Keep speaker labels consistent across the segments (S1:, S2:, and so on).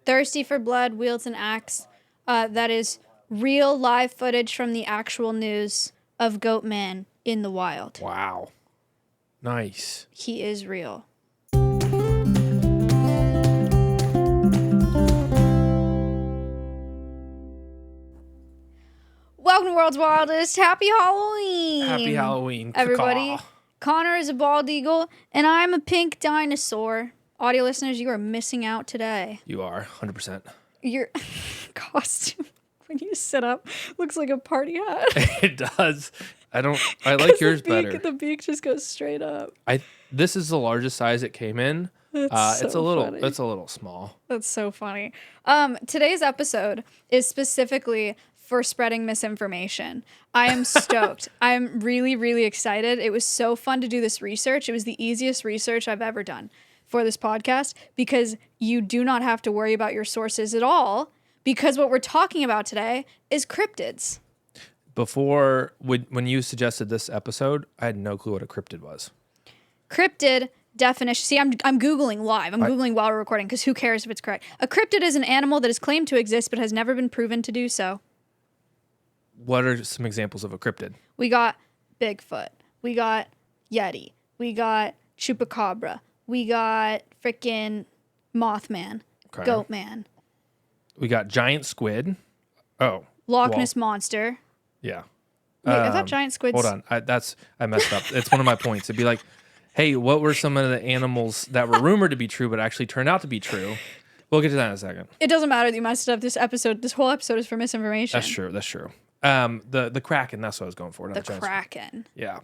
S1: Thirsty for Blood wields an axe. That is real live footage from the actual news of Goatman in the wild.
S2: Wow. Nice.
S1: He is real. Welcome to World's Wildest. Happy Halloween.
S2: Happy Halloween.
S1: Everybody.
S2: Caw.
S1: Connor is a bald eagle, and I'm a pink dinosaur. Audio listeners, you are missing out today.
S2: You are, 100%.
S1: Your costume, when you sit up, looks like a party hat.
S2: It does. I like yours better.
S1: The beak just goes straight up.
S2: This is the largest size it came in. It's a little small.
S1: That's so funny. Today's episode is specifically for spreading misinformation. I am stoked. I'm really, really excited. It was so fun to do this research. It was the easiest research I've ever done for this podcast because you do not have to worry about your sources at all because what we're talking about today is cryptids.
S2: Before, when you suggested this episode, I had no clue what a cryptid was.
S1: Cryptid definition. See, I'm Googling live. I'm Googling while we're recording because who cares if it's correct. A cryptid is an animal that is claimed to exist but has never been proven to do so.
S2: What are some examples of a cryptid?
S1: We got Bigfoot. We got Yeti. We got Chupacabra. We got freaking Mothman.
S2: Okay.
S1: Goatman.
S2: We got giant squid. Oh.
S1: Loch Ness Monster.
S2: Yeah.
S1: Wait, I thought giant squids...
S2: Hold on. I messed up. It's one of my points. It'd be like, hey, what were some of the animals that were rumored to be true but actually turned out to be true? We'll get to that in a second.
S1: It doesn't matter that you messed up. This whole episode is for misinformation.
S2: That's true. The Kraken, that's what I was going for.
S1: The Kraken.
S2: Yeah.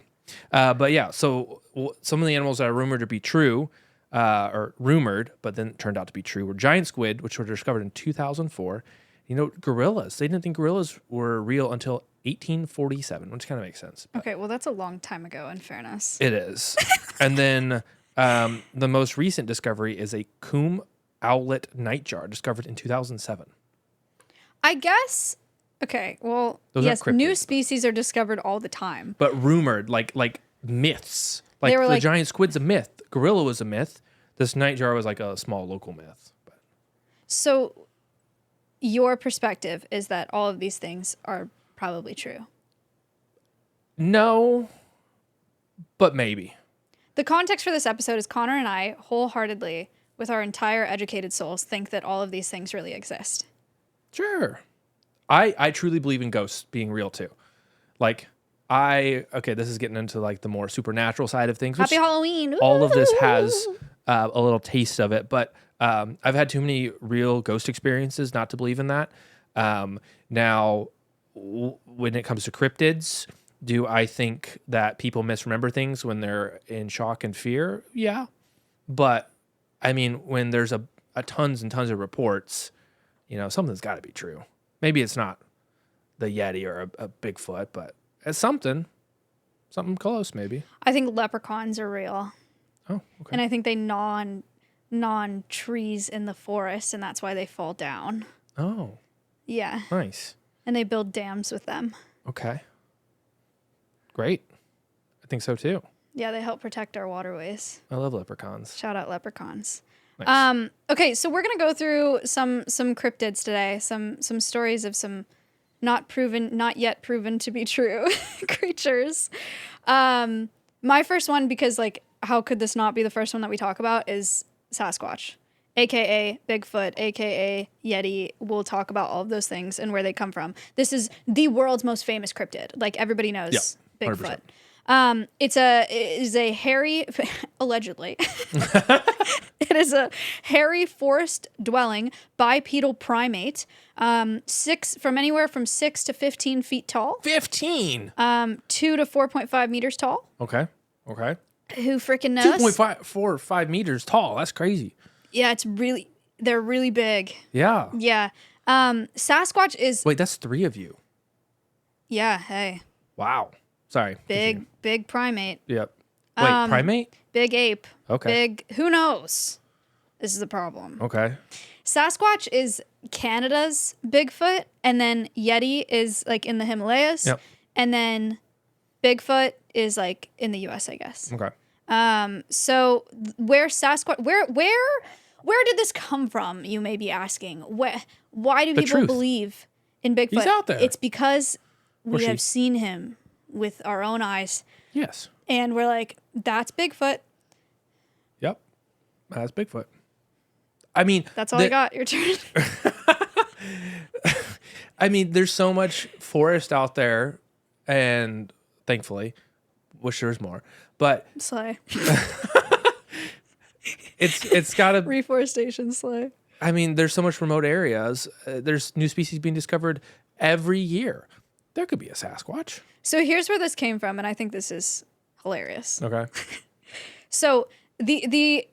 S2: But yeah, so some of the animals that are rumored to be true, or rumored, but then turned out to be true, were giant squid, which were discovered in 2004. You know, gorillas. They didn't think gorillas were real until 1847, which kind of makes sense.
S1: Okay, well, that's a long time ago, in fairness.
S2: It is. And then the most recent discovery is a coombe owlet nightjar discovered in 2007.
S1: I guess... Okay, well, yes, new species are discovered all the time.
S2: But rumored, like myths. Like the giant squid's a myth. Gorilla was a myth. This nightjar was like a small local myth. But.
S1: So your perspective is that all of these things are probably true?
S2: No, but maybe.
S1: The context for this episode is Connor and I wholeheartedly, with our entire educated souls, think that all of these things really exist.
S2: Sure. I truly believe in ghosts being real too. Like this is getting into like the more supernatural side of things.
S1: Happy Halloween.
S2: All of this has a little taste of it, but I've had too many real ghost experiences not to believe in that. Now, when it comes to cryptids, do I think that people misremember things when they're in shock and fear? Yeah. But I mean, when there's a tons and tons of reports, you know, something's got to be true. Maybe it's not the Yeti or a Bigfoot, but it's something close, maybe.
S1: I think leprechauns are real.
S2: Oh, okay.
S1: And I think they gnaw on trees in the forest, and that's why they fall down.
S2: Oh.
S1: Yeah.
S2: Nice.
S1: And they build dams with them.
S2: Okay. Great. I think so too.
S1: Yeah, they help protect our waterways.
S2: I love leprechauns.
S1: Shout out leprechauns.
S2: Nice.
S1: Okay, so we're gonna go through some cryptids today, some stories of some not yet proven to be true creatures. My first one, because like, how could this not be the first one that we talk about, is Sasquatch, aka Bigfoot, aka Yeti. We'll talk about all of those things and where they come from. This is the world's most famous cryptid. Like everybody knows Bigfoot.
S2: 100%.
S1: It is a hairy, allegedly, it is a hairy forest dwelling bipedal primate, from anywhere from 6 to 15 feet tall.
S2: 15.
S1: 2 to 4.5 meters tall.
S2: Okay.
S1: Who freaking knows?
S2: 2.4 or 5 meters tall. That's crazy.
S1: Yeah, they're really big.
S2: Yeah.
S1: Yeah. Sasquatch is...
S2: Wait, that's 3 of you.
S1: Yeah, hey.
S2: Wow. Sorry.
S1: Big primate.
S2: Yep. Wait, primate?
S1: Big ape.
S2: Okay.
S1: Who knows? This is the problem.
S2: Okay.
S1: Sasquatch is Canada's Bigfoot, and then Yeti is like in the Himalayas.
S2: Yep.
S1: And then Bigfoot is like in the US, I guess.
S2: Okay.
S1: So where Sasquatch, where Where did this come from, you may be asking? Why do
S2: The
S1: people
S2: truth.
S1: believe in Bigfoot?
S2: He's out there.
S1: It's because we
S2: she.
S1: have seen him with our own eyes.
S2: Yes.
S1: And we're like, that's Bigfoot.
S2: Yep. That's Bigfoot. I mean,
S1: That's all I got. Your turn.
S2: I mean, there's so much forest out there, and thankfully, wish there was more. But
S1: Slay.
S2: it's got to.
S1: Reforestation slay.
S2: I mean, there's so much remote areas. There's new species being discovered every year. There could be a Sasquatch.
S1: So here's where this came from, and I think this is hilarious.
S2: Okay.
S1: So the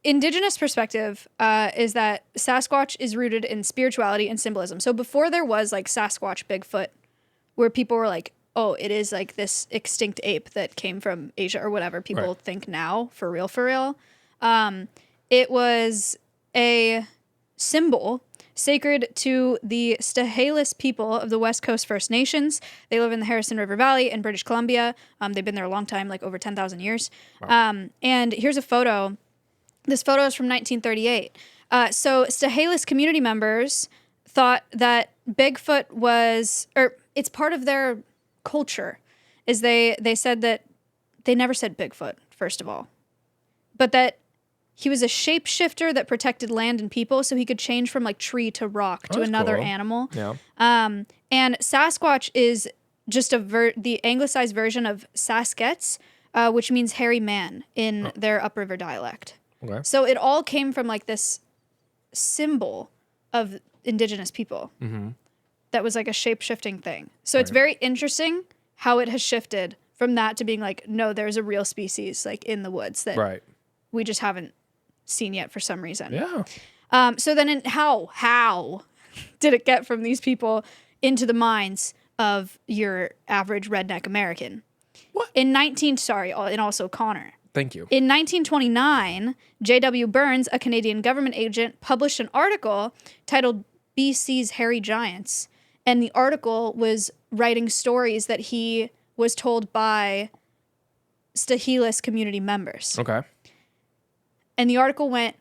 S1: indigenous perspective is that Sasquatch is rooted in spirituality and symbolism. So before there was like Sasquatch, Bigfoot, where people were like, oh, it is like this extinct ape that came from Asia or whatever people think now, for real. It was a symbol sacred to the Stahelis people of the West Coast First Nations. They live in the Harrison River Valley in British Columbia. They've been there a long time, like over 10,000 years. Wow. And here's a photo. This photo is from 1938. So Stahelis community members thought that Bigfoot was, or it's part of their culture, is they said that they never said Bigfoot, first of all, but that he was a shapeshifter that protected land and people, so he could change from like tree to rock to another animal.
S2: Yeah.
S1: And Sasquatch is just the anglicized version of Saskets, which means hairy man in their upriver dialect.
S2: Okay.
S1: So it all came from like this symbol of indigenous people that was like a shape-shifting thing. So it's very interesting how it has shifted from that to being like, no, there's a real species like in the woods that we just haven't seen yet for some reason.
S2: Yeah.
S1: So then how did it get from these people into the minds of your average redneck American?
S2: What?
S1: And also Connor.
S2: Thank you.
S1: In 1929, J.W. Burns, a Canadian government agent, published an article titled BC's Hairy Giants. And the article was writing stories that he was told by Stahelis community members.
S2: Okay.
S1: And the article went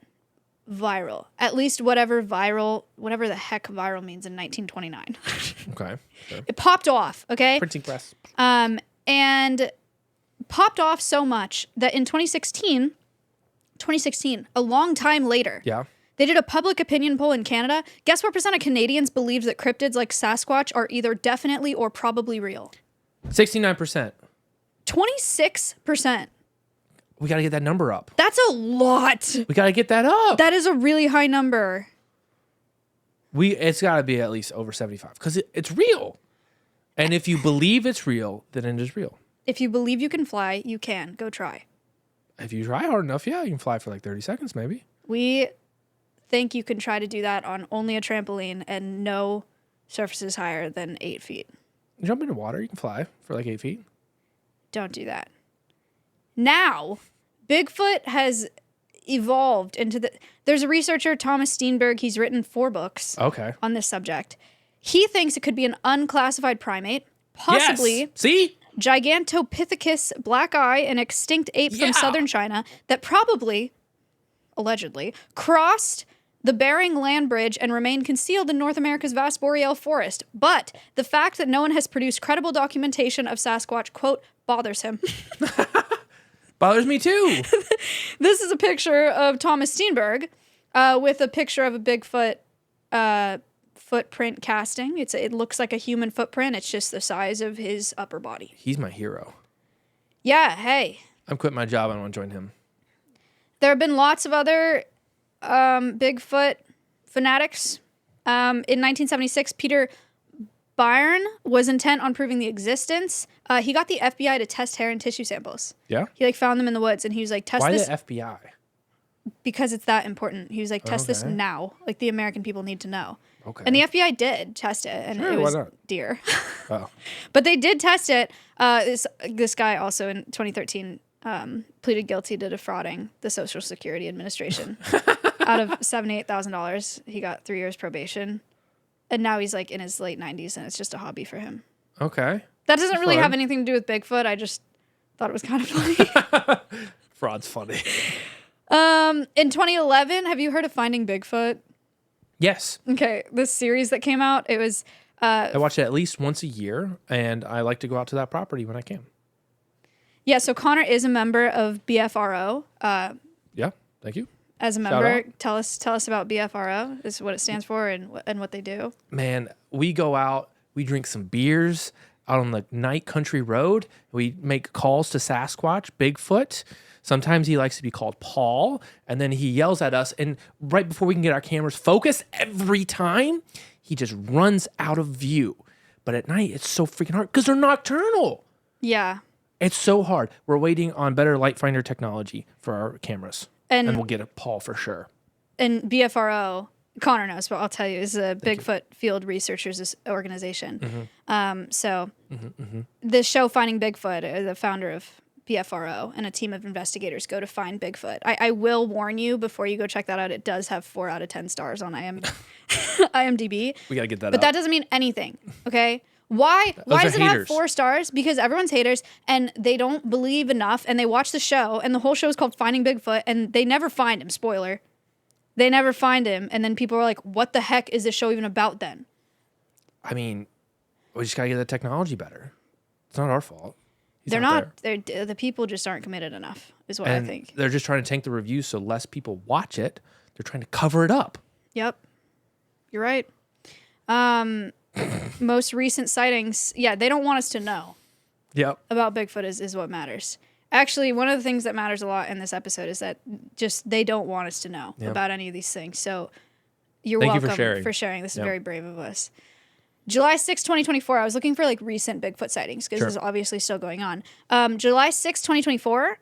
S1: viral. At least whatever the heck viral means in 1929.
S2: Okay. Sure.
S1: It popped off, okay?
S2: Printing press.
S1: And popped off so much that in 2016, a long time later, they did a public opinion poll in Canada. Guess what percent of Canadians believed that cryptids like Sasquatch are either definitely or probably real?
S2: 69%.
S1: 26%.
S2: We got to get that number up.
S1: That's a lot.
S2: We got to get that up.
S1: That is a really high number.
S2: It's got to be at least over 75 because it's real. And if you believe it's real, then it is real.
S1: If you believe you can fly, you can. Go try.
S2: If you try hard enough, yeah, you can fly for like 30 seconds maybe.
S1: We think you can try to do that on only a trampoline and no surfaces higher than 8 feet.
S2: You jump into water, you can fly for like 8 feet.
S1: Don't do that. Now, Bigfoot has evolved into there's a researcher, Thomas Steenberg, he's written 4 books on this subject. He thinks it could be an unclassified primate, possibly
S2: yes. See?
S1: Gigantopithecus black eye, an extinct ape from southern China that probably, allegedly, crossed the Bering Land Bridge and remained concealed in North America's vast boreal forest. But the fact that no one has produced credible documentation of Sasquatch, quote, bothers him.
S2: Bothers me too.
S1: This is a picture of Thomas Steenberg with a picture of a Bigfoot footprint casting. It looks like a human footprint. It's just the size of his upper body.
S2: He's my hero.
S1: Yeah, hey.
S2: I'm quitting my job. I want to join him.
S1: There have been lots of other Bigfoot fanatics. In 1976, Peter Byrne was intent on proving the existence. He got the FBI to test hair and tissue samples.
S2: Yeah?
S1: He found them in the woods, and he was like, test
S2: Why
S1: this.
S2: the FBI?
S1: Because it's that important. He was like, test this now. Like, the American people need to know.
S2: Okay.
S1: And the FBI did test it, and it was deer.
S2: Oh.
S1: But they did test it. This guy also in 2013 pleaded guilty to defrauding the Social Security Administration. Out of $78,000, he got 3 years probation. And now he's like in his late 90s, and it's just a hobby for him.
S2: Okay.
S1: That doesn't really have anything to do with Bigfoot. I just thought it was kind of funny.
S2: Fraud's funny.
S1: In 2011, have you heard of Finding Bigfoot?
S2: Yes.
S1: Okay, this series that came out, it was
S2: I watch it at least once a year, and I like to go out to that property when I can.
S1: yeah, so Connor is a member of BFRO.
S2: Yeah, thank you.
S1: As a
S2: Shout
S1: member,
S2: out.
S1: tell us about BFRO. This is what it stands for and what they do.
S2: Man, we go out, we drink some beers out on the night country road. We make calls to Sasquatch, Bigfoot. Sometimes he likes to be called Paul, and then he yells at us. And right before we can get our cameras focused, every time he just runs out of view. But at night, it's so freaking hard because they're nocturnal.
S1: Yeah.
S2: It's so hard. We're waiting on better light finder technology for our cameras, and we'll get a Paul for sure.
S1: And BFRO, Connor knows, but I'll tell you, is a Bigfoot field researchers organization. The show Finding Bigfoot, the founder of BFRO and a team of investigators go to find Bigfoot. I will warn you before you go check that out. It does have 4 out of 10 stars on IMDb.
S2: We gotta get that.
S1: But that doesn't mean anything. Okay. Why does it have 4 stars? Because everyone's haters and they don't believe enough and they watch the show and the whole show is called Finding Bigfoot and they never find him. Spoiler. They never find him. And then people are like, what the heck is this show even about then?
S2: I mean, we just gotta get the technology better. It's not our fault.
S1: They're not. The people just aren't committed enough, is what I think.
S2: They're just trying to tank the reviews so less people watch it. They're trying to cover it up.
S1: Yep. You're right. Most recent sightings, yeah, they don't want us to know.
S2: Yep.
S1: About Bigfoot is what matters. Actually, one of the things that matters a lot in this episode is that just they don't want us to know about any of these things. So you're welcome for sharing. This is very brave of us. July 6, 2024, I was looking for like recent Bigfoot sightings because this is obviously still going on. July 6, 2024,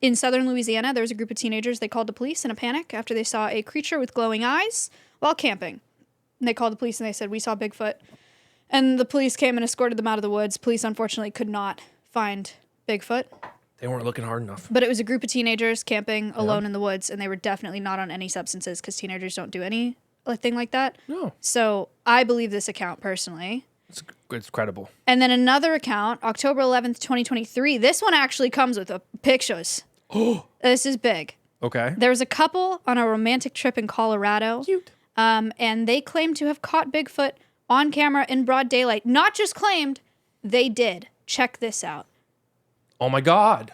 S1: in southern Louisiana, there was a group of teenagers. They called the police in a panic after they saw a creature with glowing eyes while camping. And they called the police and they said, we saw Bigfoot. And the police came and escorted them out of the woods. Police, unfortunately, could not find Bigfoot.
S2: They weren't looking hard enough.
S1: But it was a group of teenagers camping alone in the woods, and they were definitely not on any substances because teenagers don't do anything like that.
S2: No.
S1: So I believe this account personally.
S2: It's credible.
S1: And then another account, October 11th, 2023. This one actually comes with pictures. Oh. This is big.
S2: Okay.
S1: There was a couple on a romantic trip in Colorado.
S2: Cute.
S1: And they claimed to have caught Bigfoot on camera in broad daylight. Not just claimed, they did. Check this out.
S2: Oh my God.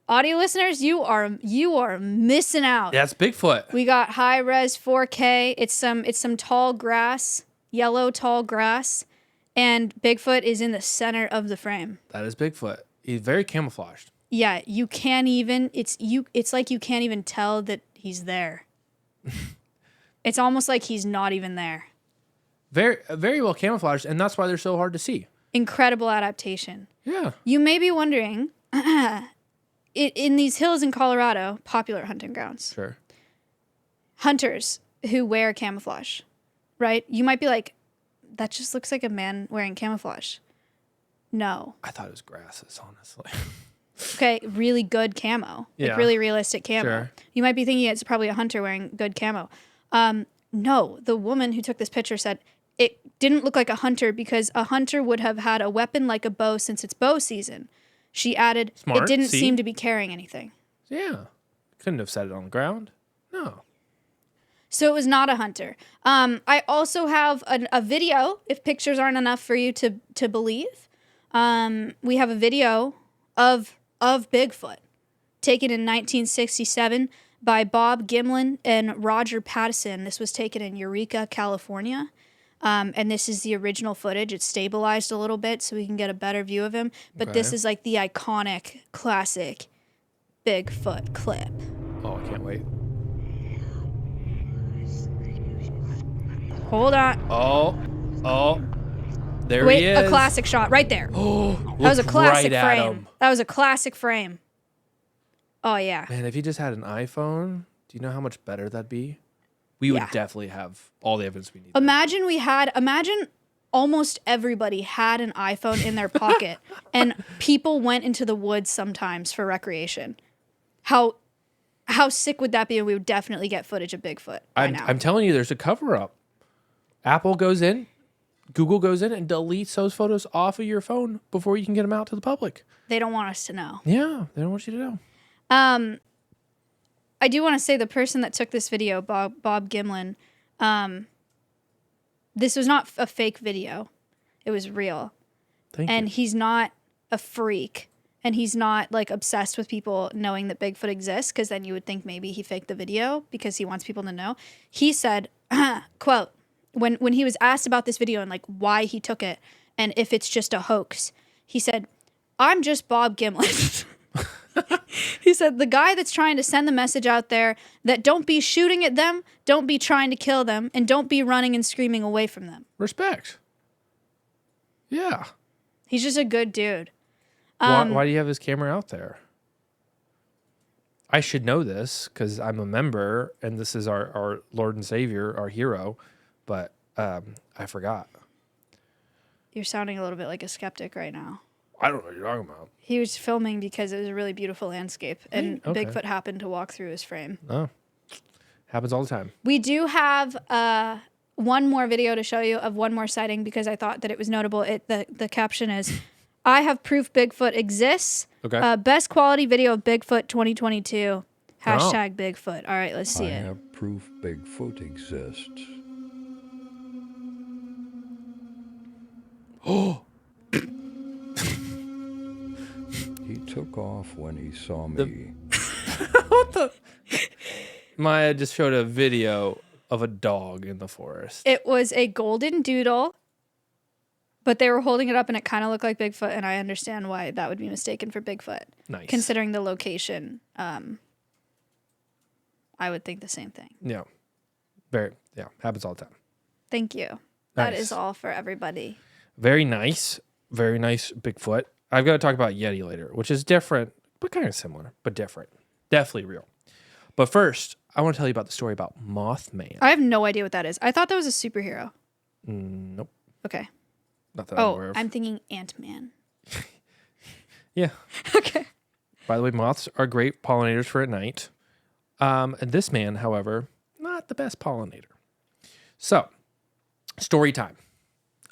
S1: Audio listeners, you are missing out.
S2: That's Bigfoot.
S1: We got high res 4K. It's some tall grass, yellow tall grass, and Bigfoot is in the center of the frame.
S2: That is Bigfoot. He's very camouflaged.
S1: Yeah, you can't even it's like you can't even tell that he's there. It's almost like he's not even there.
S2: Very very well camouflaged, and that's why they're so hard to see.
S1: Incredible adaptation.
S2: Yeah.
S1: You may be wondering in these hills in Colorado, popular hunting grounds.
S2: Sure.
S1: Hunters who wear camouflage, right? You might be like, that just looks like a man wearing camouflage. No.
S2: I thought it was grasses, honestly.
S1: Okay, really good camo.
S2: Yeah.
S1: Like really realistic camo.
S2: Sure.
S1: You might be thinking it's probably a hunter wearing good camo. No, the woman who took this picture said it didn't look like a hunter because a hunter would have had a weapon like a bow since it's bow season. She added,
S2: Smart.
S1: It didn't seem to be carrying anything.
S2: Yeah. Couldn't have set it on the ground. No.
S1: So it was not a hunter. I also have a video, if pictures aren't enough for you to believe. We have a video of Bigfoot taken in 1967 by Bob Gimlin and Roger Pattison. This was taken in Eureka, California. And this is the original footage. It's stabilized a little bit so we can get a better view of him. But this is like the iconic, classic Bigfoot clip.
S2: Oh, I can't wait.
S1: Hold on.
S2: Oh. There he is.
S1: A classic shot right there.
S2: Oh,
S1: that was a classic
S2: right
S1: frame. That was a classic frame. Oh, yeah.
S2: Man, if he just had an iPhone, do you know how much better that'd be? We would definitely have all the evidence we need.
S1: Imagine almost everybody had an iPhone in their pocket and people went into the woods sometimes for recreation. How sick would that be? And we would definitely get footage of Bigfoot now.
S2: I'm telling you, there's a cover up. Apple goes in, Google goes in and deletes those photos off of your phone before you can get them out to the public.
S1: They don't want us to know.
S2: Yeah, they don't want you to know.
S1: I do want to say the person that took this video, Bob Gimlin, this was not a fake video. It was real.
S2: Thank
S1: and
S2: you.
S1: he's not a freak. And he's not like obsessed with people knowing that Bigfoot exists, because then you would think maybe he faked the video because he wants people to know. He said, quote, when he was asked about this video and like why he took it and if it's just a hoax, he said, "I'm just Bob Gimlin." He said, "The guy that's trying to send the message out there that don't be shooting at them, don't be trying to kill them, and don't be running and screaming away from them."
S2: Respect. Yeah.
S1: He's just a good dude.
S2: Why do you have his camera out there? I should know this because I'm a member and this is our Lord and Savior, our hero, but I forgot.
S1: You're sounding a little bit like a skeptic right now.
S2: I don't know what you're talking about.
S1: He was filming because it was a really beautiful landscape, and
S2: Okay.
S1: Bigfoot happened to walk through his frame.
S2: Oh, happens all the time.
S1: We do have one more video to show you of one more sighting because I thought that it was notable. The caption is, "I have proof Bigfoot exists.
S2: Okay.
S1: Best quality video of Bigfoot 2022. Hashtag Bigfoot." All right, let's see
S3: I
S1: it.
S3: have proof Bigfoot exists.
S2: Oh,
S3: He took off when he saw me.
S2: what the? Maya just showed a video of a dog in the forest.
S1: It was a golden doodle, but they were holding it up and it kind of looked like Bigfoot, and I understand why that would be mistaken for Bigfoot.
S2: Nice.
S1: Considering the location, I would think the same thing.
S2: Yeah. Happens all the time.
S1: Thank you. That
S2: Nice.
S1: is all for everybody.
S2: Very nice Bigfoot. I've got to talk about Yeti later, which is different, but kind of similar, but different. Definitely real. But first, I want to tell you about the story about Mothman.
S1: I have no idea what that is. I thought that was a superhero.
S2: Nope.
S1: Okay.
S2: Not that I'm aware
S1: Oh,
S2: of.
S1: I'm thinking Ant-Man.
S2: Yeah.
S1: Okay.
S2: By the way, moths are great pollinators for at night. And this man, however, not the best pollinator. So, story time.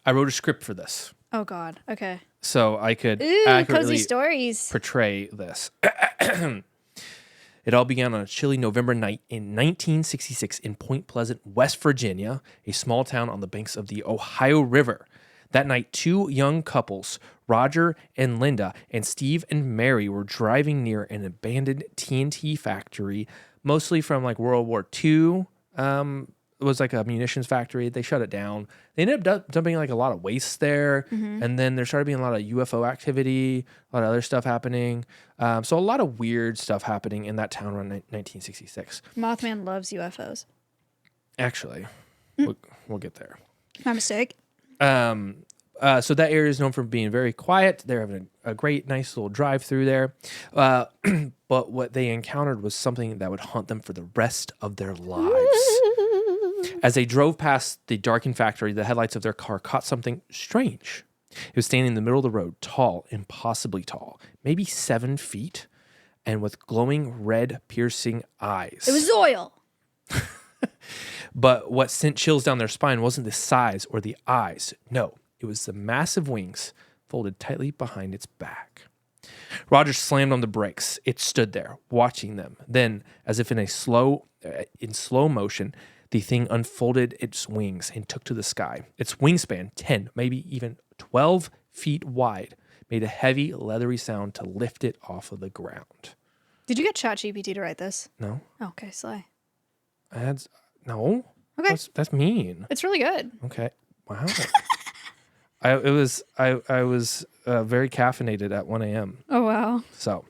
S2: I wrote a script for this
S1: Oh, God. Okay.
S2: so I could
S1: Ooh,
S2: accurately
S1: cozy stories.
S2: portray this. It all began on a chilly November night in 1966 in Point Pleasant, West Virginia, a small town on the banks of the Ohio River. That night, two young couples, Roger and Linda, and Steve and Mary, were driving near an abandoned TNT factory, mostly from like World War II. It was like a munitions factory. They shut it down. They ended up dumping like a lot of waste there. And then there started being a lot of UFO activity, a lot of other stuff happening. So a lot of weird stuff happening in that town around 1966.
S1: Mothman loves UFOs.
S2: Actually, we'll get there.
S1: My mistake.
S2: So that area is known for being very quiet. They're having a great, nice little drive through there. But what they encountered was something that would haunt them for the rest of their lives. As they drove past the darkened factory, the headlights of their car caught something strange. It was standing in the middle of the road, tall, impossibly tall, maybe 7 feet, and with glowing red, piercing eyes.
S1: It was Zoil.
S2: But what sent chills down their spine wasn't the size or the eyes. No, it was the massive wings folded tightly behind its back. Roger slammed on the brakes. It stood there, watching them. Then, as if in slow motion, the thing unfolded its wings and took to the sky. Its wingspan, 10, maybe even 12 feet wide, made a heavy, leathery sound to lift it off of the ground.
S1: Did you get ChatGPT to write this?
S2: No?
S1: Okay, slay.
S2: No?
S1: Okay.
S2: That's mean.
S1: It's really good.
S2: Okay. Wow. I was very caffeinated at 1 a.m.
S1: Oh, wow.
S2: So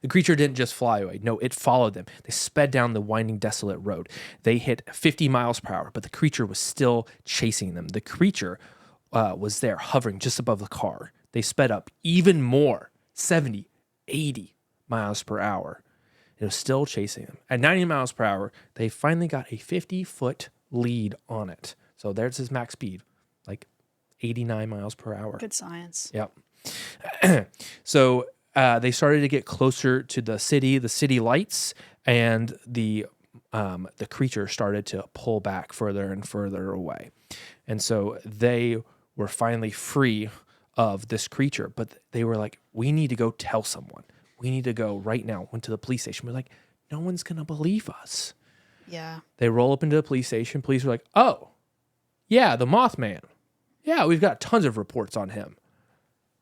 S2: the creature didn't just fly away. No, it followed them. They sped down the winding, desolate road. They hit 50 miles per hour, but the creature was still chasing them. The creature was there, hovering just above the car. They sped up even more, 70, 80 miles per hour. It was still chasing them. At 90 miles per hour, they finally got a 50-foot lead on it. So there's his max speed, like 89 miles per hour.
S1: Good science.
S2: Yep. So they started to get closer to the city lights, and the creature started to pull back further and further away. And so they were finally free of this creature, but they were like, we need to go tell someone. We need to go right now. Went to the police station. We're like, No one's going to believe us.
S1: Yeah.
S2: They roll up into the police station. Police are like, oh, yeah, the Mothman. Yeah, we've got tons of reports on him.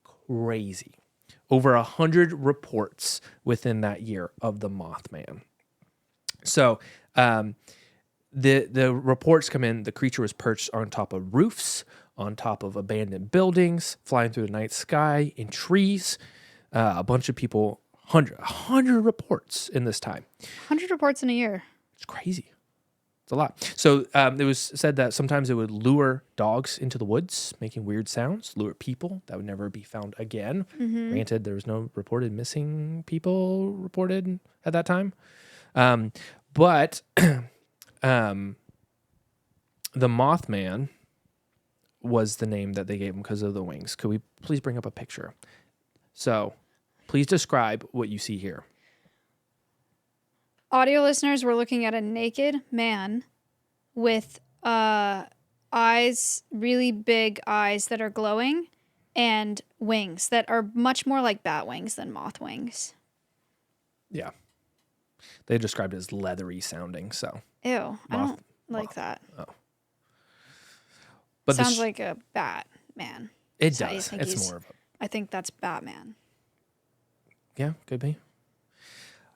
S2: Crazy. Over 100 reports within that year of the Mothman. So the reports come in. The creature was perched on top of roofs, on top of abandoned buildings, flying through the night sky, in trees. A bunch of people, 100 reports in this time.
S1: 100 reports in a year.
S2: It's crazy. It's a lot. So it was said that sometimes it would lure dogs into the woods, making weird sounds, lure people that would never be found again. Granted, there was no reported missing people reported at that time. But the Mothman was the name that they gave him because of the wings. Could we please bring up a picture? So please describe what you see here.
S1: Audio listeners, we're looking at a naked man with eyes, really big eyes that are glowing, and wings that are much more like bat wings than moth wings.
S2: Yeah. They described it as leathery sounding, so.
S1: Ew, I don't like that.
S2: Oh. But
S1: sounds like a bat man.
S2: It
S1: So
S2: does. It's more of a.
S1: I think that's Batman.
S2: Yeah, could be.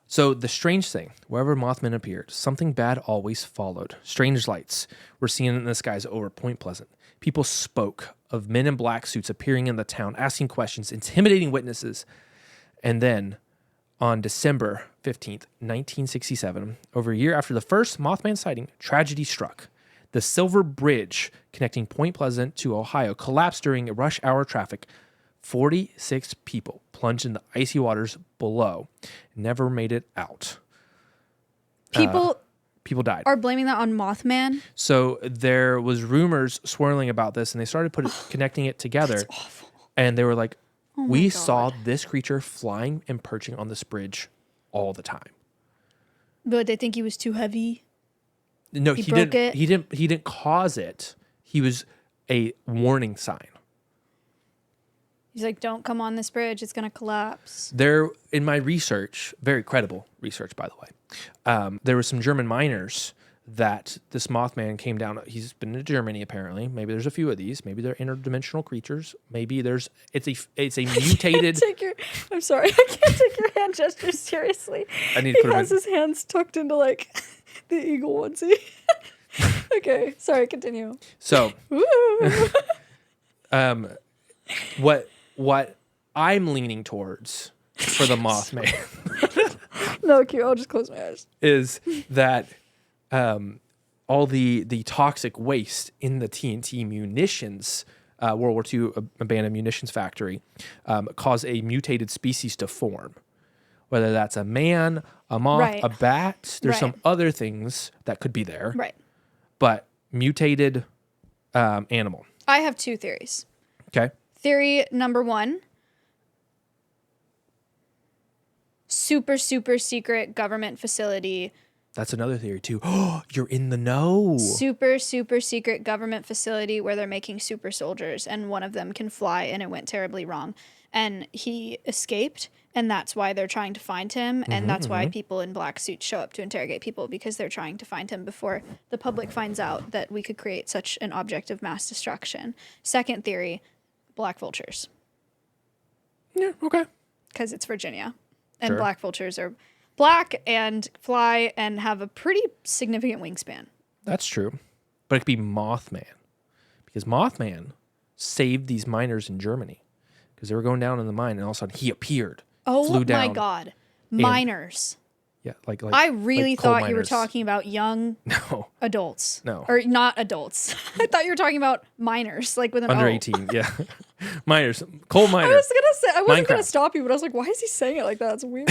S2: So the strange thing, wherever Mothman appeared, something bad always followed. Strange lights were seen in the skies over Point Pleasant. People spoke of men in black suits appearing in the town, asking questions, intimidating witnesses. And then on December 15th, 1967, over a year after the first Mothman sighting, tragedy struck. The Silver Bridge connecting Point Pleasant to Ohio collapsed during rush hour traffic. 46 people plunged in the icy waters below, never made it out. People died.
S1: Are blaming that on Mothman?
S2: So there was rumors swirling about this, and they started connecting it together.
S1: That's awful.
S2: And they were like,
S1: Oh
S2: we
S1: my
S2: saw
S1: God.
S2: this creature flying and perching on this bridge all the time.
S1: But they think he was too heavy.
S2: No,
S1: He
S2: he
S1: broke
S2: didn't.
S1: it?
S2: He didn't cause it. He was a warning sign.
S1: He's like, don't come on this bridge. It's going to collapse.
S2: There, in my research, very credible research, by the way, there were some German miners that this Mothman came down. He's been to Germany, apparently. Maybe there's a few of these. Maybe they're interdimensional creatures. Maybe it's a mutated.
S1: I'm sorry. I can't take your hand gestures seriously.
S2: I need to
S1: He
S2: put 'em
S1: has
S2: in.
S1: his hands tucked into like the eagle onesie. Okay. Sorry. Continue.
S2: So,
S1: Woo.
S2: what I'm leaning towards for the Mothman
S1: No, cute. I'll just close my eyes.
S2: is that all the toxic waste in the TNT munitions, World War II abandoned munitions factory, cause a mutated species to form. Whether that's a man, a moth,
S1: Right.
S2: a bat, there's
S1: Right.
S2: some other things that could be there.
S1: Right.
S2: But mutated animal.
S1: I have two theories.
S2: Okay.
S1: Theory number one, super secret government facility.
S2: That's another theory too. Oh, you're in the know.
S1: Super secret government facility where they're making super soldiers and one of them can fly and it went terribly wrong. And he escaped and that's why they're trying to find him. And that's why people in black suits show up to interrogate people because they're trying to find him before the public finds out that we could create such an object of mass destruction. Second theory, black vultures.
S2: Yeah, okay.
S1: Because it's Virginia. And
S2: Sure.
S1: black vultures are black and fly and have a pretty significant wingspan.
S2: That's true. But it could be Mothman. Because Mothman saved these miners in Germany. Because they were going down in the mine and all of a sudden he appeared.
S1: Oh
S2: flew
S1: my
S2: down.
S1: God. Minors.
S2: Yeah, like
S1: I really
S2: like coal
S1: thought you were
S2: miners.
S1: talking about young
S2: No,
S1: adults.
S2: No.
S1: Or not adults. I thought you were talking about minors, like with an
S2: under
S1: O.
S2: 18. Yeah. Miners. Coal
S1: I
S2: miners.
S1: was gonna say I wasn't gonna
S2: Minecraft.
S1: stop you, but I was like, why is he saying it like that? It's weird.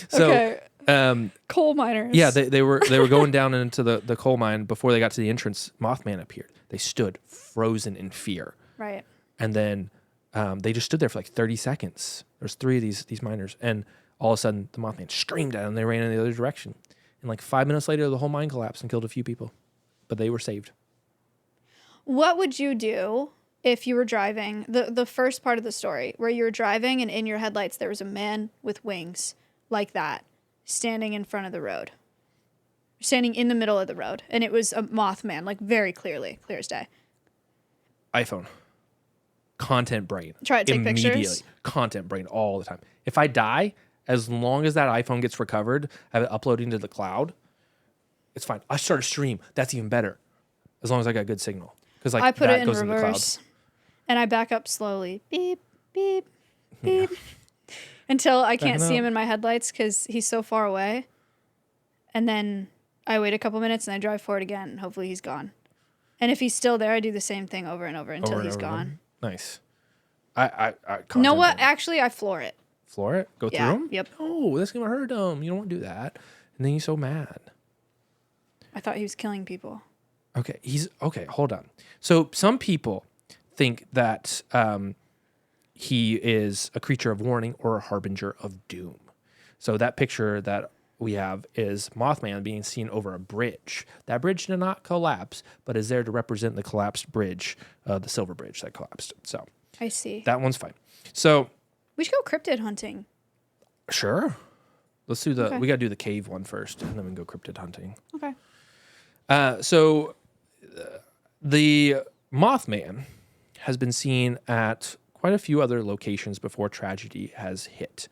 S2: So,
S1: okay. Coal miners.
S2: yeah, they were going down into the coal mine. Before they got to the entrance, Mothman appeared. They stood frozen in fear.
S1: Right.
S2: And then they just stood there for like 30 seconds. There's three of these miners. And all of a sudden, the Mothman screamed at them. They ran in the other direction. And like 5 minutes later, the whole mine collapsed and killed a few people. But they were saved.
S1: What would you do if you were driving the first part of the story where you were driving and in your headlights there was a man with wings like that standing in front of the road. Standing in the middle of the road. And it was a Mothman, like very clearly, clear as day.
S2: iPhone. Content brain.
S1: Try to take pictures.
S2: Content brain all the time. If I die, as long as that iPhone gets recovered, have it uploading to the cloud, it's fine. I start a stream. That's even better. As long as I got good signal. Because like
S1: I put
S2: that
S1: it in
S2: goes
S1: reverse. And I back up slowly. Beep, beep, beep. Until I can't see him in my headlights because he's so far away. And then I wait a couple minutes and I drive forward again. And hopefully he's gone. And if he's still there, I do the same thing over and over until he's gone.
S2: Nice. I
S1: know what? Actually, I floor it.
S2: Floor it? Go through them?
S1: Yep.
S2: Oh, that's going to hurt him. You don't want to do that. And then he's so mad.
S1: I thought he was killing people.
S2: Okay. Okay, hold on. So some people think that he is a creature of warning or a harbinger of doom. So that picture that we have is Mothman being seen over a bridge. That bridge did not collapse, but is there to represent the collapsed bridge, the silver bridge that collapsed. So
S1: I see.
S2: that one's fine. So
S1: we should go cryptid hunting.
S2: Sure. Let's do we got to do the cave one first, and then we can go cryptid hunting.
S1: Okay.
S2: So the Mothman has been seen at quite a few other locations before tragedy has hit.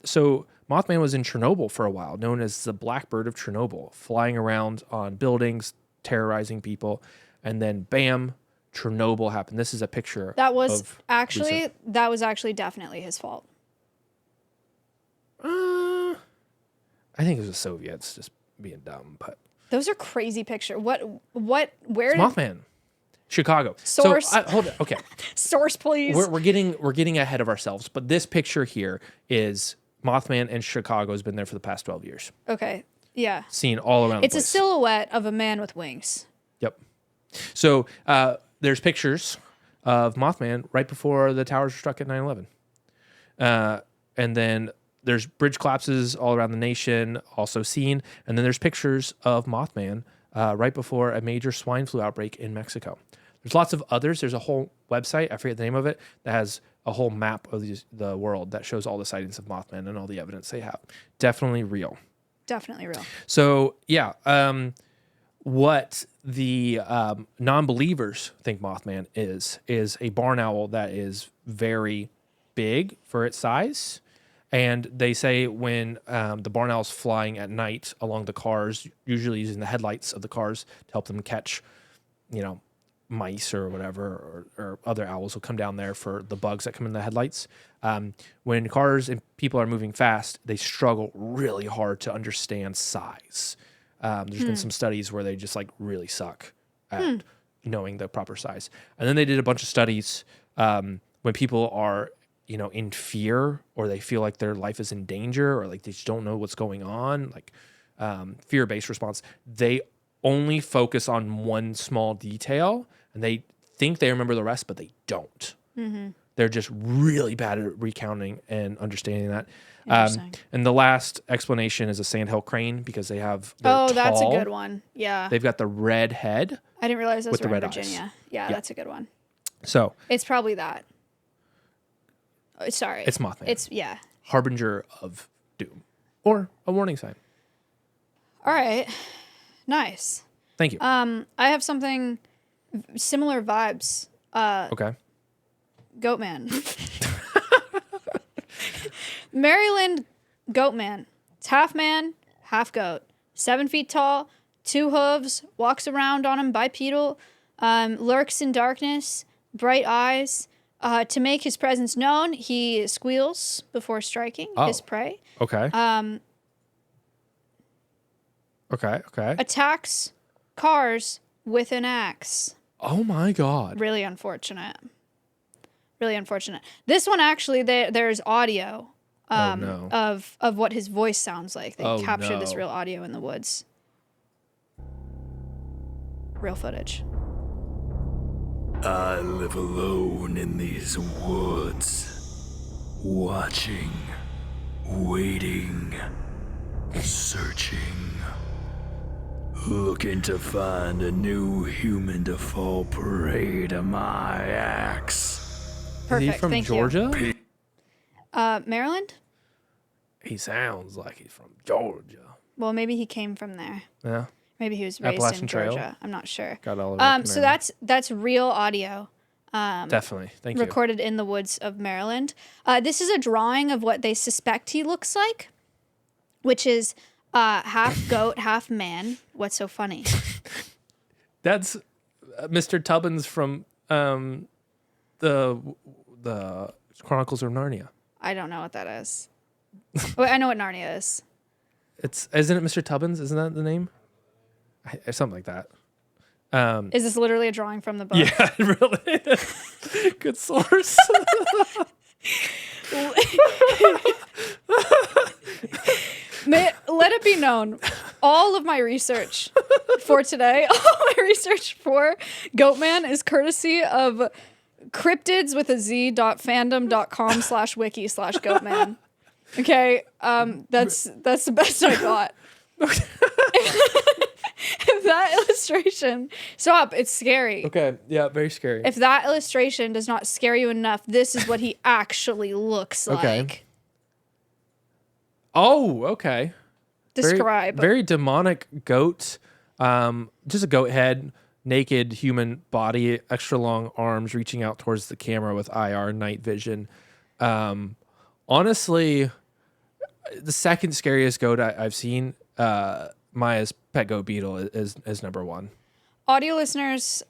S2: So Mothman was in Chernobyl for a while, known as the Blackbird of Chernobyl, flying around on buildings, terrorizing people, and then bam, Chernobyl happened. This is a picture.
S1: That was actually definitely his fault.
S2: I think it was the Soviets just being dumb, but
S1: those are crazy pictures. Where
S2: it's Mothman? Chicago.
S1: Source.
S2: So hold it. Okay.
S1: Source, please.
S2: We're getting ahead of ourselves, but this picture here is Mothman in Chicago has been there for the past 12 years.
S1: Okay. Yeah.
S2: Seen all around.
S1: It's a silhouette of a man with wings.
S2: Yep. So there's pictures of Mothman right before the towers were struck at 9/11, and then there's bridge collapses all around the nation, also seen, and then there's pictures of Mothman right before a major swine flu outbreak in Mexico. There's lots of others. There's a whole website, I forget the name of it, that has a whole map of the world that shows all the sightings of Mothman and all the evidence they have. Definitely real.
S1: Definitely real.
S2: So, yeah, what the non-believers think Mothman is a barn owl that is very big for its size. And they say when the barn owl's flying at night along the cars, usually using the headlights of the cars to help them catch, mice or whatever, or other owls will come down there for the bugs that come in the headlights. When cars and people are moving fast, they struggle really hard to understand size. There's been some studies where they just like really suck at knowing the proper size. And then they did a bunch of studies when people are in fear, or they feel like their life is in danger, or like they just don't know what's going on, like fear-based response. They only focus on one small detail, and they think they remember the rest, but they don't. Mm-hmm. They're just really bad at recounting and understanding that. And the last explanation is a sandhill crane, because they have
S1: that's a good one. Yeah.
S2: They've got the red head.
S1: I didn't realize those
S2: with
S1: were
S2: the
S1: in
S2: red
S1: Virginia.
S2: eyes.
S1: Yeah, that's a good one.
S2: So
S1: it's probably that. Oh, sorry.
S2: It's Mothman.
S1: It's, yeah.
S2: Harbinger of doom, or a warning sign.
S1: All right. Nice.
S2: Thank you.
S1: I have something similar vibes.
S2: Okay.
S1: Goatman. Maryland goatman. It's half man, half goat. 7 feet tall, 2 hooves, walks around on him bipedal, lurks in darkness, bright eyes. To make his presence known, he squeals before striking his prey.
S2: Okay. Okay.
S1: Attacks cars with an axe.
S2: Oh my God.
S1: Really unfortunate. Really unfortunate. This one actually, there's audio of what his voice sounds like. They captured this real audio in the woods. Real footage.
S4: I live alone in these woods, watching, waiting, searching, looking to find a new human to fall prey to my axe.
S1: Perfect.
S2: Is he from
S1: Thank
S2: Georgia?
S1: You. Maryland?
S2: He sounds like he's from Georgia.
S1: Well, maybe he came from there.
S2: Yeah.
S1: Maybe he was raised
S2: Appalachian
S1: in
S2: Trail.
S1: Georgia. I'm not sure.
S2: Got all of it.
S1: So that's real audio.
S2: Definitely. Thank you.
S1: Recorded in the woods of Maryland. This is a drawing of what they suspect he looks like, which is half goat, half man. What's so funny?
S2: That's Mr. Tubbins from the Chronicles of Narnia.
S1: I don't know what that is. Well, I know what Narnia is.
S2: Isn't it Mr. Tubbins? Isn't that the name? Something like that.
S1: Is this literally a drawing from the book?
S2: Yeah, it really is. Good source.
S1: Let it be known, all of my research for today, all my research for Goatman is courtesy of cryptids with a z.fandom.com/wiki/goatman. Okay, that's the best I got. If that illustration, stop, it's scary.
S2: Okay, yeah, very scary.
S1: If that illustration does not scare you enough, this is what he actually looks
S2: Okay.
S1: like.
S2: Oh, okay.
S1: Describe.
S2: Very demonic goat. Just a goat head, naked human body, extra long arms reaching out towards the camera with IR night vision. Honestly, the second scariest goat I've seen, Maya's pet goat beetle is number one.
S1: Audio listeners,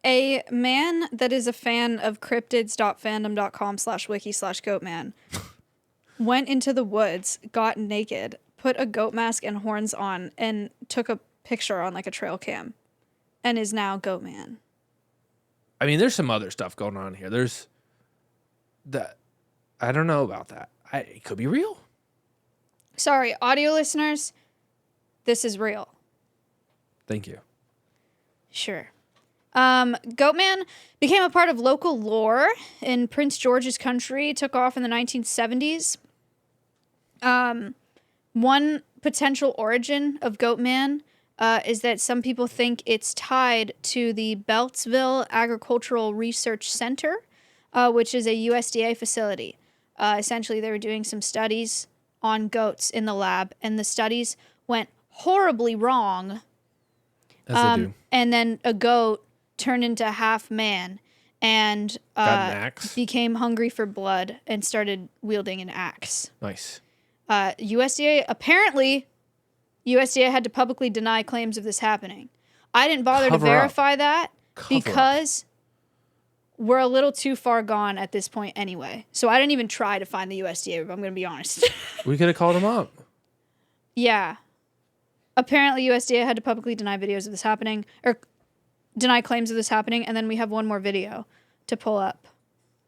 S1: a man that is a fan of cryptids.fandom.com/wiki/goatman went into the woods, got naked, put a goat mask and horns on, and took a picture on like a trail cam, and is now Goatman.
S2: I mean, there's some other stuff going on here. There's that. I don't know about that. It could be real.
S1: Sorry, audio listeners, this is real.
S2: Thank you.
S1: Sure. Goatman became a part of local lore in Prince George's country, took off in the 1970s. One potential origin of Goatman is that some people think it's tied to the Beltsville Agricultural Research Center, which is a USDA facility. Essentially, they were doing some studies on goats in the lab, and the studies went horribly wrong.
S2: As they do.
S1: And then a goat turned into half man and
S2: Got an axe.
S1: became hungry for blood and started wielding an axe.
S2: Nice.
S1: USDA had to publicly deny claims of this happening. I didn't bother
S2: Cover
S1: to
S2: up.
S1: verify that
S2: Cover up.
S1: because we're a little too far gone at this point anyway. So I didn't even try to find the USDA, if I'm going to be honest.
S2: We could have called him up.
S1: Yeah. Apparently, USDA had to publicly deny videos of this happening, or deny claims of this happening, and then we have one more video to pull up.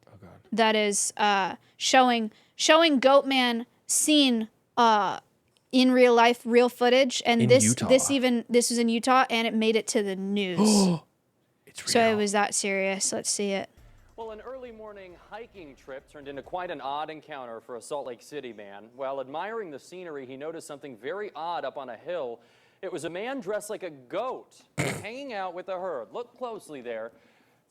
S2: Oh God.
S1: That is showing Goatman seen in real life, real footage, and
S2: In
S1: this
S2: Utah.
S1: this was in Utah, and it made it to the news.
S2: It's real.
S1: So it was that serious. Let's see it.
S5: Well, an early morning hiking trip turned into quite an odd encounter for a Salt Lake City man. While admiring the scenery, he noticed something very odd up on a hill. It was a man dressed like a goat, hanging out with a herd. Look closely there.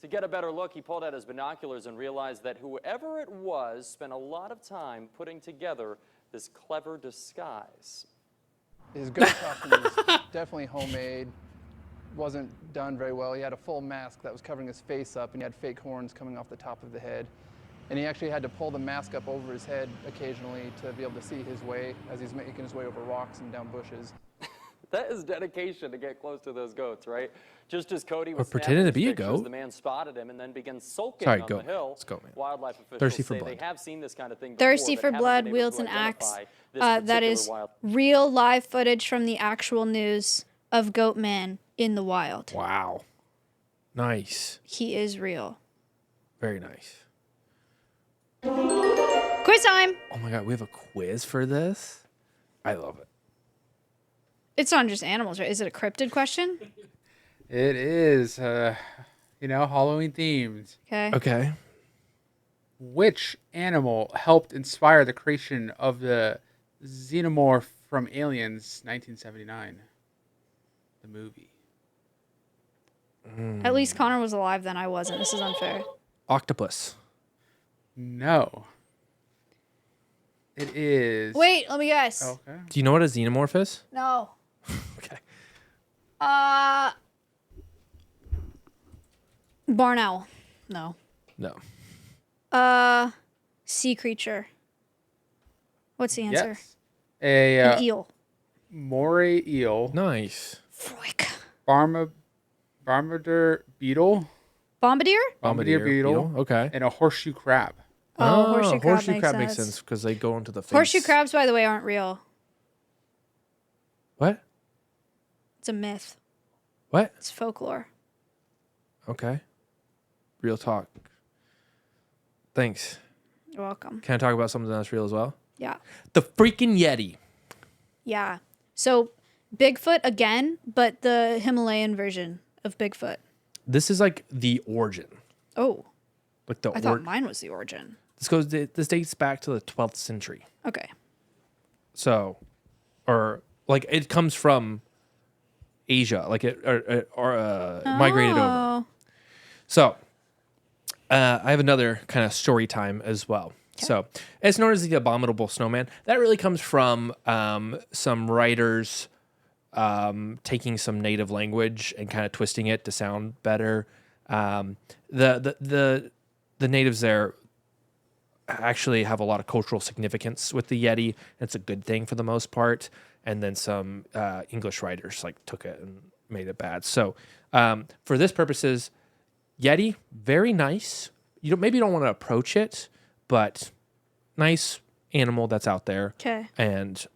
S5: To get a better look, he pulled out his binoculars and realized that whoever it was spent a lot of time putting together this clever disguise.
S6: His goat costume was definitely homemade. Wasn't done very well. He had a full mask that was covering his face up, and he had fake horns coming off the top of the head. And he actually had to pull the mask up over his head occasionally to be able to see his way as he's making his way over rocks and down bushes.
S5: That is dedication to get close to those goats, right? Just as Cody was
S2: pretending to be a
S5: pictures,
S2: goat.
S5: the man spotted him and then began sulking
S2: Sorry,
S5: on
S2: goat.
S5: the hill.
S2: It's Goatman.
S5: Wildlife officials
S2: Thirsty for
S5: say
S2: blood.
S5: they have seen this kind of thing
S1: Thirsty
S5: before,
S1: for
S5: but
S1: blood,
S5: haven't been able
S1: wields
S5: to
S1: an axe.
S5: identify this
S1: That
S5: particular
S1: is
S5: wild-
S1: real live footage from the actual news of Goatman in the wild.
S2: Wow. Nice.
S1: He is real.
S2: Very nice.
S1: Quiz time!
S2: Oh my God, we have a quiz for this? I love it.
S1: It's not just animals, right? Is it a cryptid question?
S7: It is, Halloween themed.
S1: Okay.
S2: Okay.
S7: Which animal helped inspire the creation of the xenomorph from Aliens 1979? The movie.
S1: At least Connor was alive then. I wasn't. This is unfair.
S2: Octopus.
S7: No. It is.
S1: Wait, let me guess.
S7: Okay.
S2: Do you know what a xenomorph is?
S1: No.
S2: Okay.
S1: Barn owl. No.
S2: No.
S1: Sea creature. What's the answer?
S7: Yes. A
S1: An eel.
S7: moray eel.
S2: Nice.
S1: Freak.
S7: Barmadur beetle.
S1: Bombardier?
S7: Bombardier beetle.
S2: Okay.
S7: And a horseshoe crab.
S1: Oh, horseshoe crab makes
S2: sense because they go into the face.
S1: Horseshoe crabs, by the way, aren't real.
S2: What?
S1: It's a myth.
S2: What?
S1: It's folklore.
S2: Okay. Real talk. Thanks.
S1: You're welcome.
S2: Can I talk about something that's real as well?
S1: Yeah.
S2: The freaking Yeti.
S1: Yeah. So Bigfoot again, but the Himalayan version of Bigfoot.
S2: This is like the origin.
S1: Oh,
S2: Like the
S1: I thought mine was the origin.
S2: This dates back to the 12th century.
S1: Okay.
S2: So, or like it comes from Asia, like it migrated over.
S1: Oh.
S2: So, I have another kind of story time as well. So, it's known as the Abominable Snowman. That really comes from some writers taking some native language and kind of twisting it to sound better. The natives there actually have a lot of cultural significance with the Yeti. It's a good thing for the most part. And then some English writers like took it and made it bad. So, for this purposes, Yeti, very nice. Maybe you don't want to approach it, but nice animal that's out there.
S1: Okay.
S2: And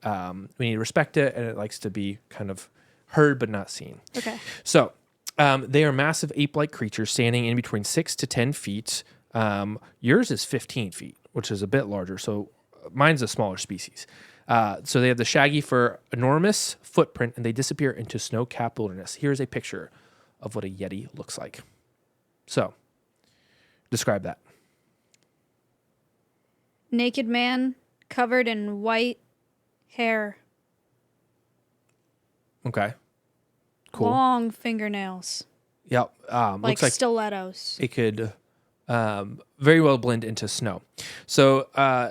S2: we need to respect it, and it likes to be kind of heard but not seen.
S1: Okay.
S2: So they are massive ape-like creatures standing in between 6 to 10 feet. Yours is 15 feet, which is a bit larger. So mine's a smaller species. So they have the shaggy fur, enormous footprint, and they disappear into snow-capped wilderness. Here's a picture of what a Yeti looks like. So, describe that.
S1: Naked man covered in white hair.
S2: Okay. Cool.
S1: Long fingernails.
S2: Yeah.
S1: Like
S2: Looks like
S1: stilettos.
S2: it could very well blend into snow. So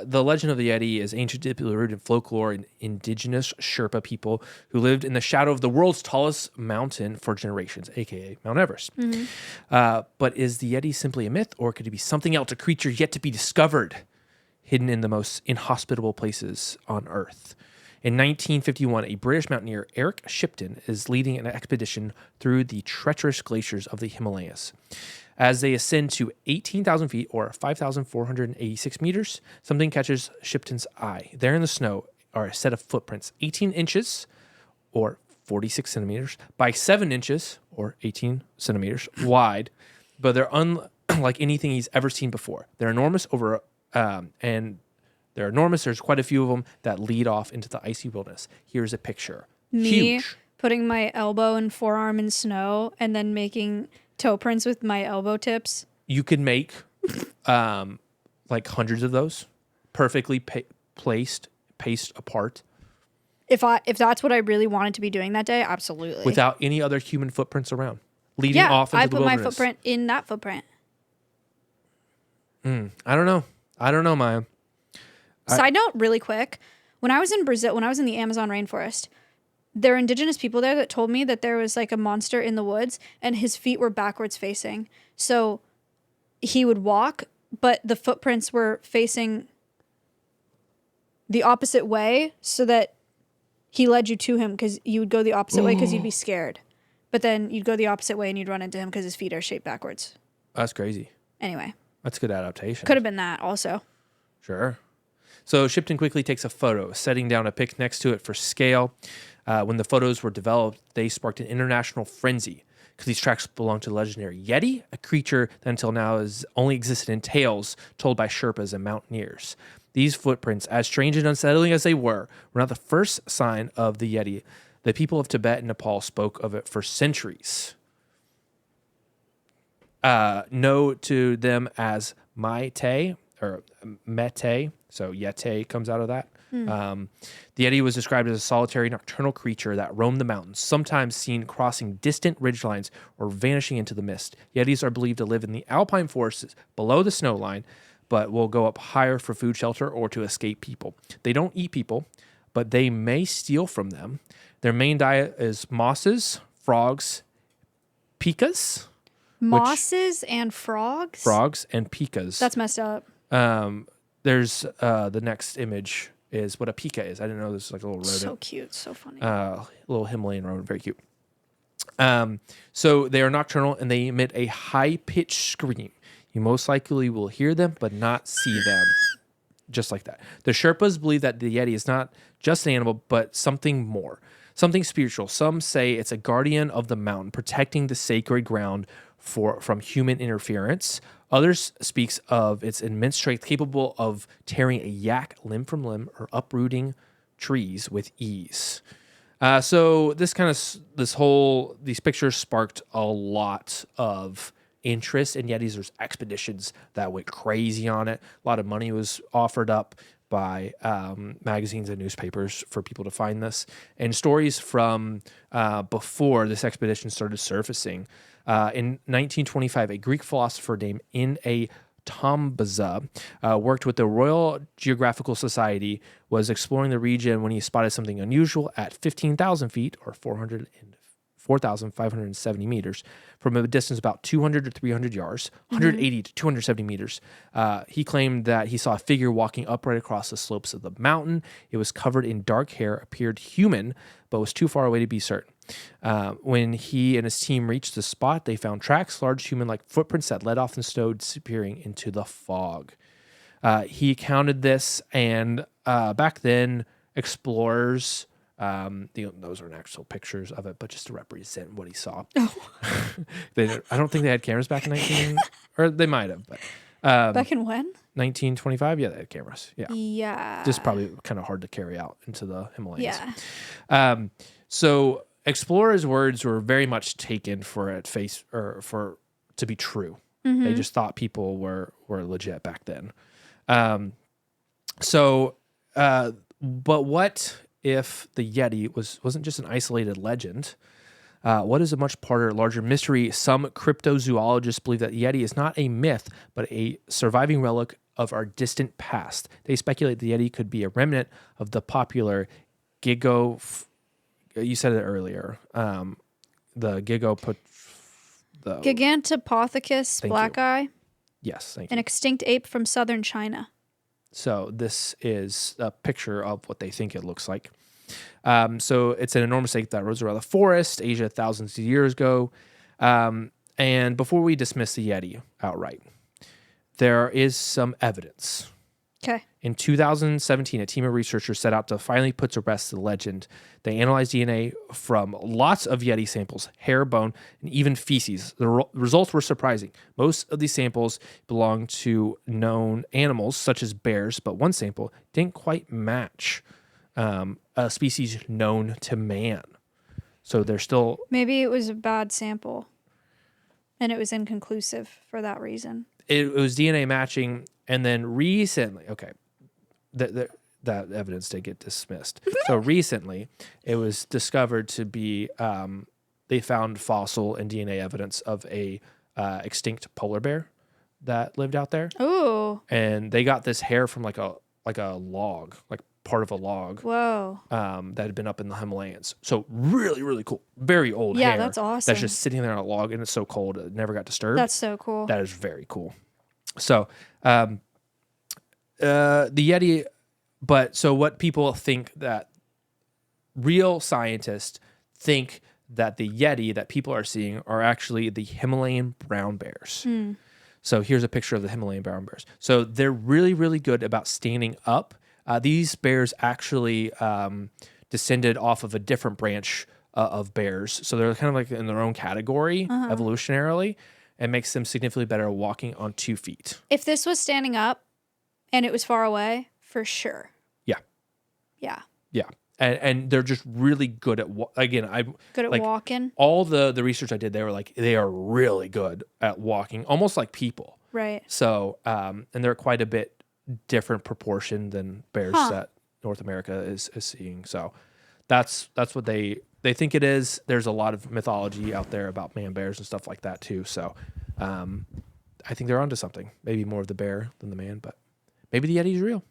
S2: the legend of the Yeti is ancient, deeply rooted in folklore and indigenous Sherpa people who lived in the shadow of the world's tallest mountain for generations, aka Mount Everest. But is the Yeti simply a myth, or could it be something else, a creature yet to be discovered, hidden in the most inhospitable places on Earth? In 1951, a British mountaineer, Eric Shipton, is leading an expedition through the treacherous glaciers of the Himalayas. As they ascend to 18,000 feet, or 5,486 meters, something catches Shipton's eye. There in the snow are a set of footprints 18 inches, or 46 centimeters, by 7 inches, or 18 centimeters, wide, but they're unlike anything he's ever seen before. They're enormous and they're enormous. There's quite a few of them that lead off into the icy wilderness. Here's a picture.
S1: Me
S2: Huge.
S1: putting my elbow and forearm in snow and then making toe prints with my elbow tips.
S2: You could make like hundreds of those, perfectly placed, paced apart,
S1: If that's what I really wanted to be doing that day, absolutely.
S2: without any other human footprints around, leading off into
S1: I
S2: the
S1: put my
S2: wilderness.
S1: footprint in that footprint.
S2: I don't know, Maya.
S1: Side note, really quick. When I was in Brazil, when I was in the Amazon rainforest, there are indigenous people there that told me that there was like a monster in the woods and his feet were backwards facing. So he would walk, but the footprints were facing the opposite way so that he led you to him, because you would go the opposite way because you'd be scared. But then you'd go the opposite way and you'd run into him because his feet are shaped backwards.
S2: That's crazy.
S1: Anyway,
S2: That's good adaptation.
S1: could have been that also.
S2: Sure. So Shipton quickly takes a photo, setting down a pic next to it for scale. When the photos were developed, they sparked an international frenzy because these tracks belong to the legendary Yeti, a creature that until now has only existed in tales told by Sherpas and mountaineers. These footprints, as strange and unsettling as they were not the first sign of the Yeti. The people of Tibet and Nepal spoke of it for centuries. Know to them as Mai Te, or Mete, so Yete comes out of that. The Yeti was described as a solitary nocturnal creature that roamed the mountains, sometimes seen crossing distant ridgelines or vanishing into the mist. Yetis are believed to live in the alpine forests below the snow line, but will go up higher for food shelter or to escape people. They don't eat people, but they may steal from them. Their main diet is mosses, frogs, pikas.
S1: Mosses and frogs?
S2: Frogs and pikas.
S1: That's messed up.
S2: There's the next image is what a pika is. I didn't know this was like a little rodent.
S1: So cute. So funny.
S2: Little Himalayan rodent, very cute. So they are nocturnal and they emit a high-pitched scream. You most likely will hear them, but not see them. Just like that. The Sherpas believe that the Yeti is not just an animal, but something more. Something spiritual. Some say it's a guardian of the mountain, protecting the sacred ground from human interference. Others speaks of its immense strength, capable of tearing a yak limb from limb or uprooting trees with ease. So these pictures sparked a lot of interest in Yetis. There's expeditions that went crazy on it. A lot of money was offered up by magazines and newspapers for people to find this. And stories from before this expedition started surfacing. In 1925, a Greek philosopher named N.A. Tombaza worked with the Royal Geographical Society, was exploring the region when he spotted something unusual at 15,000 feet or 4,570 meters from a distance about 200 to 300 yards, 180 to 270 meters. He claimed that he saw a figure walking upright across the slopes of the mountain. It was covered in dark hair, appeared human, but was too far away to be certain. When he and his team reached the spot, they found tracks, large human-like footprints that led off the snow, disappearing into the fog. He counted this, and back then, explorers, those aren't actual pictures of it, but just to represent what he saw. Oh. I don't think they had cameras back in or they might have, but
S1: Back in when?
S2: 1925. Yeah, they had cameras. Yeah.
S1: Yeah.
S2: Just probably kind of hard to carry out into the Himalayas.
S1: Yeah.
S2: So explorers' words were very much taken to be true. Mm-hmm. They just thought people were legit back then. But what if the Yeti wasn't just an isolated legend? What is a much larger mystery? Some cryptozoologists believe that the Yeti is not a myth, but a surviving relic of our distant past. They speculate the Yeti could be a remnant of the popular you said it earlier. The
S1: Gigantopithecus black-eye.
S2: Yes, thank you.
S1: An extinct ape from southern China.
S2: So this is a picture of what they think it looks like. So it's an enormous ape that rose around the forest, Asia, thousands of years ago. And before we dismiss the Yeti outright, there is some evidence.
S1: Okay.
S2: In 2017, a team of researchers set out to finally put to rest the legend. They analyzed DNA from lots of Yeti samples, hair, bone, and even feces. The results were surprising. Most of these samples belonged to known animals, such as bears, but one sample didn't quite match a species known to man. So they're still... Maybe
S1: it was a bad sample, and it was inconclusive for that reason.
S2: It was DNA matching, and then recently... Okay, that evidence did get dismissed. So recently, it was discovered to be... they found fossil and DNA evidence of a extinct polar bear that lived out there.
S1: Ooh.
S2: And they got this hair from like a log, like part of a log.
S1: Whoa.
S2: That had been up in the Himalayas. So really, really cool. Very old hair.
S1: Yeah, that's awesome.
S2: That's just sitting there on a log, and it's so cold it never got disturbed.
S1: That's so cool.
S2: That is very cool. So the Yeti, so what people think that real scientists think that the Yeti that people are seeing are actually the Himalayan brown bears. Mm. So here's a picture of the Himalayan brown bears. So they're really, really good about standing up. These bears actually descended off of a different branch of bears. So they're kind of like in their own category evolutionarily, and makes them significantly better at walking on 2 feet.
S1: If this was standing up and it was far away, for sure.
S2: Yeah.
S1: Yeah.
S2: Yeah. And they're just really good at
S1: walking.
S2: All the research I did, they are really good at walking, almost like people.
S1: Right.
S2: So and they're quite a bit different proportion than bears that North America is seeing. So that's what they think it is. There's a lot of mythology out there about man bears and stuff like that too. So I think they're onto something. Maybe more of the bear than the man, but maybe the Yeti's real.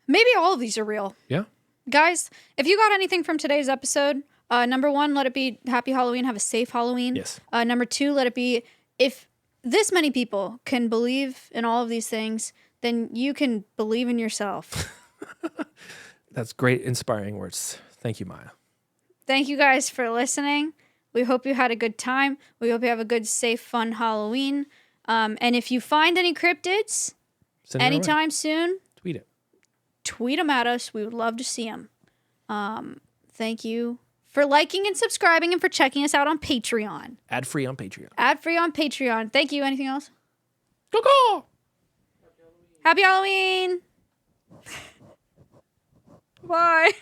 S1: Maybe all of these are real.
S2: Yeah.
S1: Guys, if you got anything from today's episode, number 1, let it be happy Halloween. Have a safe Halloween.
S2: Yes.
S1: Number 2, let it be, if this many people can believe in all of these things, then you can believe in yourself.
S2: That's great, inspiring words. Thank you, Maya.
S1: Thank you guys for listening. We hope you had a good time. We hope you have a good, safe, fun Halloween. And if you find any cryptids
S2: Send it our way.
S1: anytime soon,
S2: Tweet it.
S1: tweet them at us. We would love to see them. Thank you for liking and subscribing and for checking us out on Patreon.
S2: Ad-free on Patreon.
S1: Ad-free on Patreon. Thank you. Anything else?
S2: Go!
S1: Happy Halloween. Bye.